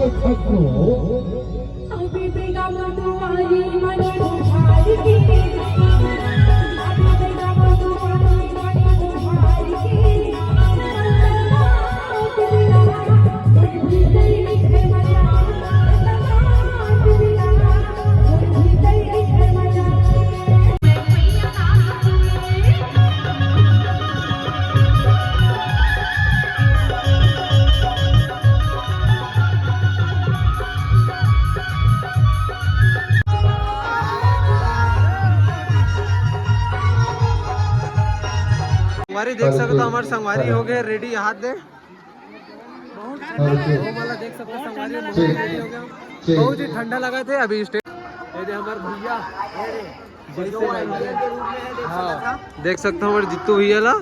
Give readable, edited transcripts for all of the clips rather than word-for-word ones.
के छत्रो अभी बेगम तुम्हारी मन उधार की अभी बेगम तुम्हारी मन उधार की संगवारी देख सकते हो, हमारे संगवारी हो गए रेडी। हाथ दे वाला देख सकते हो, संगवारी रेडी हो गया। बहुत ही ठंडा लगा थे अभी स्टेज। ये हमारे भैया हाँ देख सकते हो, हमारे जित्तू भैया ला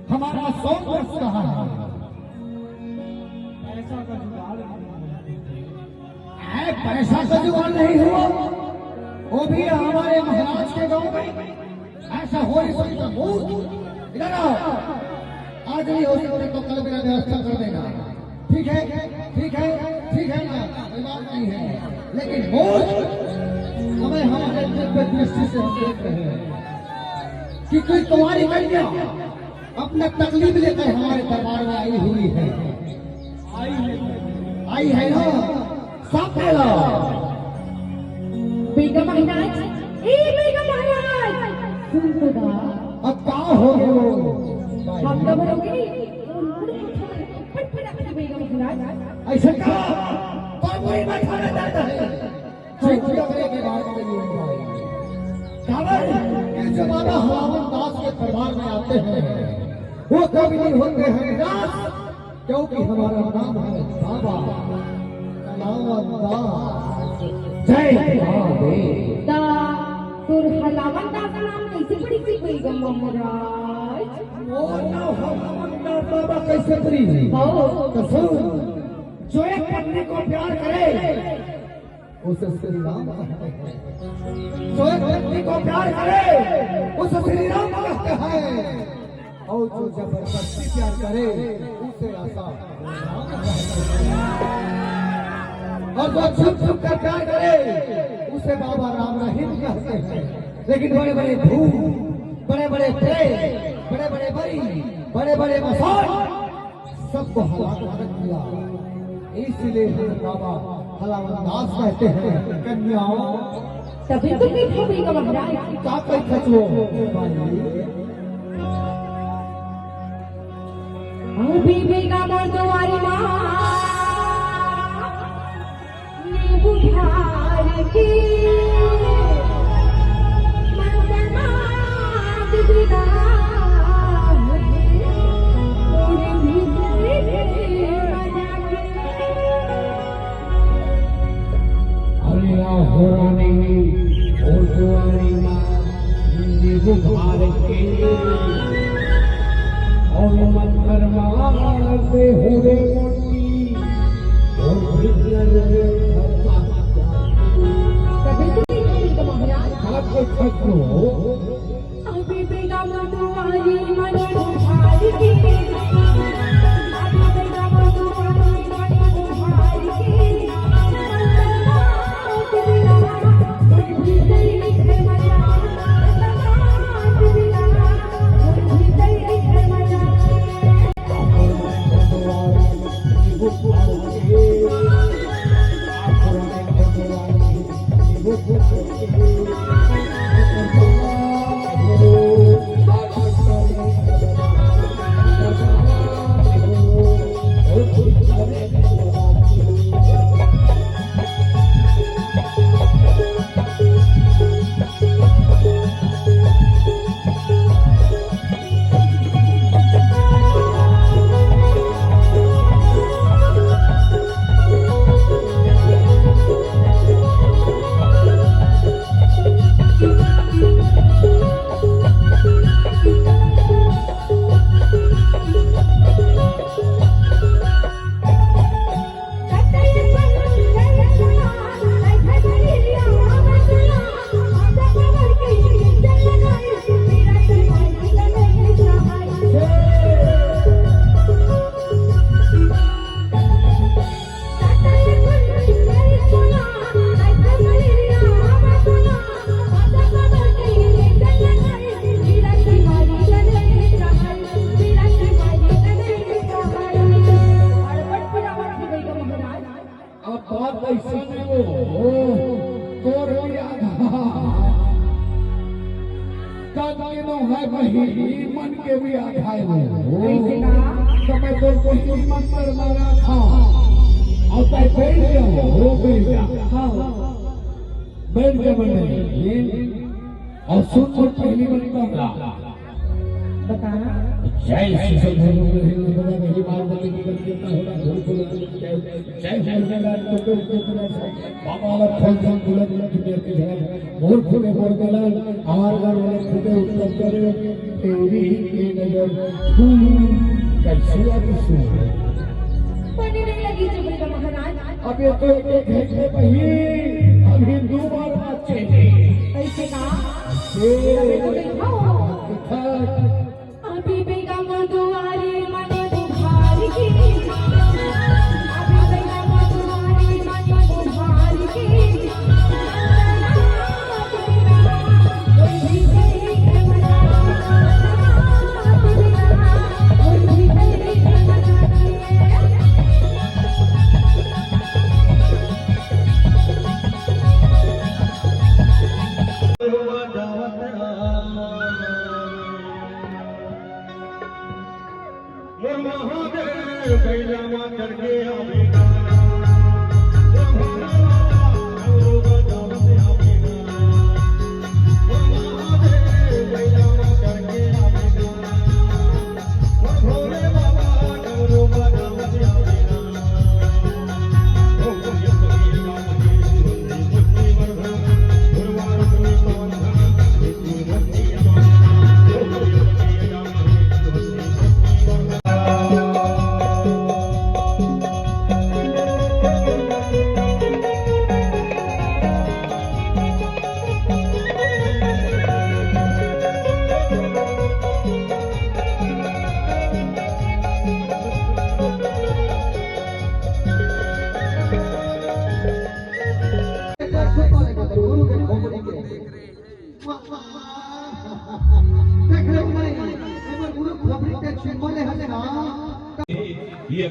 हमारा 100 वर्ष कहा है। पैसा का जुगाड़ नहीं हुआ, वो भी हमारे महाराज के गांव में। ऐसा हो ही सकता इधर आओ, आज नहीं हो सकता तो कल मेरा व्यवस्था कर देना। ठीक है ठीक है ठीक है ना, कोई बात नहीं है। लेकिन हमें हमारे दिव्य दृष्टि से देख रहे हैं कि कोई तुम्हारी कन्या अपना तकलीफ लेकर हमारे दरबार में आई हुई है। आई है ना, सब लो। बेगम महाराज, बेगम महाराज सुन तो दा। अब क्या हो गए हो? हम तो बोलोगे बेगम महाराज ऐसा क्या? पर कोई मत खाना चाहता है। चिट्ठी के बाद में ये जमाना हलावन दास के दरबार में आते हैं, वो कभी नहीं होते हैं निराश, क्योंकि हमारा नाम है बाबा हलावन दास। जय महादेव। तुर हलावन दास का नाम कैसे पड़ी थी बेगम महाराज? वो नाम हलावन दास बाबा कैसे पड़ी? तो सुन, जो एक पत्नी को प्यार करे उसे श्री राम कहते हैं। जो एक व्यक्ति को प्यार करे उसे श्री राम कहते हैं, और जो जबरदस्ती प्यार करे उसे आशा राम कहते हैं, और जो छुप छुप कर प्यार करे उसे बाबा राम रहीम कहते हैं। लेकिन बड़े बड़े भूत, बड़े बड़े प्रेत, बड़े बड़े बड़ी, बड़े बड़े मसान सबको हलाक कर दिया। इसलिए हम बाबा हलावन दास कहते हैं। कन्याओं तभी तो देखो बेगम महाराज क्या कोई खचलो अभी बेगम तुम्हारी माँ ने बुखार की मंगलमात विदा हो रानी और भगवानी माँ नींबू भार के और मंत्र मारते हुए मोटी और भीतर कभी तो नहीं होगी महाराज आपको छको अभी बेगा तुम्हारी मन भार की अभी बेगा तुम्हारी मन भार की मन के भी आधार समय तो कोई मंत्र मारा था और तय बैठ जाओ हो बैठ जा मंडली और सुन पहली बनता बताना जय श्री मेरी पार्वती की करता होगा जय हनुमान तो बाबा वाला फल फल बुलंद बुलंद करके है मोर फूले मोर गला हमार घर वाले फूले उत्तर करे तेरी की नजर कैसे आती सुन पढ़ने नहीं लगी चुप महाराज अब ये तो एक घंटे पही अभी 2 बार बात चले कैसे कहा अभी बेगा दुआरे मन बुहार की अभी बेगा दुआरे मन बुहार की कोई भी तेरी मना कोई भी तेरी ये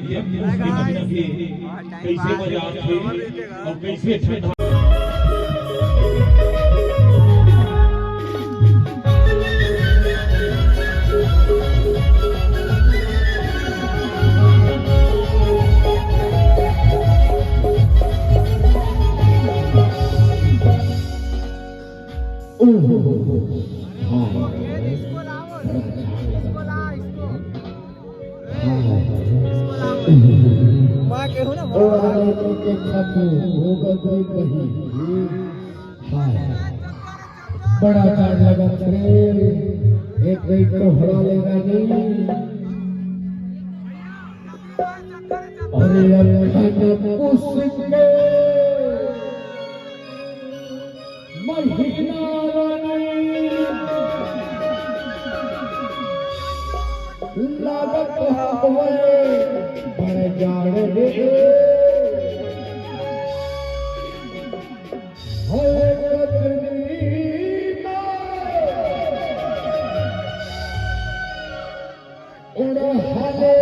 कैसे मजा थे और कैसे ठंडा माँ के हो ना के खातू होगा कोई कहीं हाय बड़ा चार्ज लगा रे, एक वेट को हरा लेगा नहीं। अरे अखन उसके महीना लागत हवे बड़ जाड़ रे, उड़ा हाले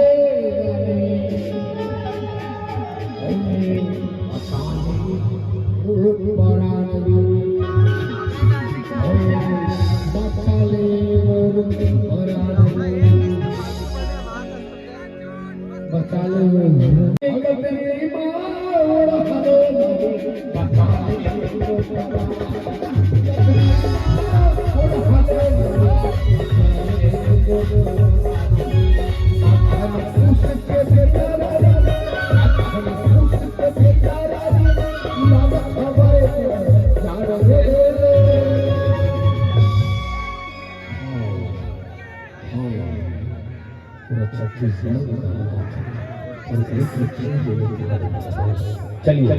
चलिए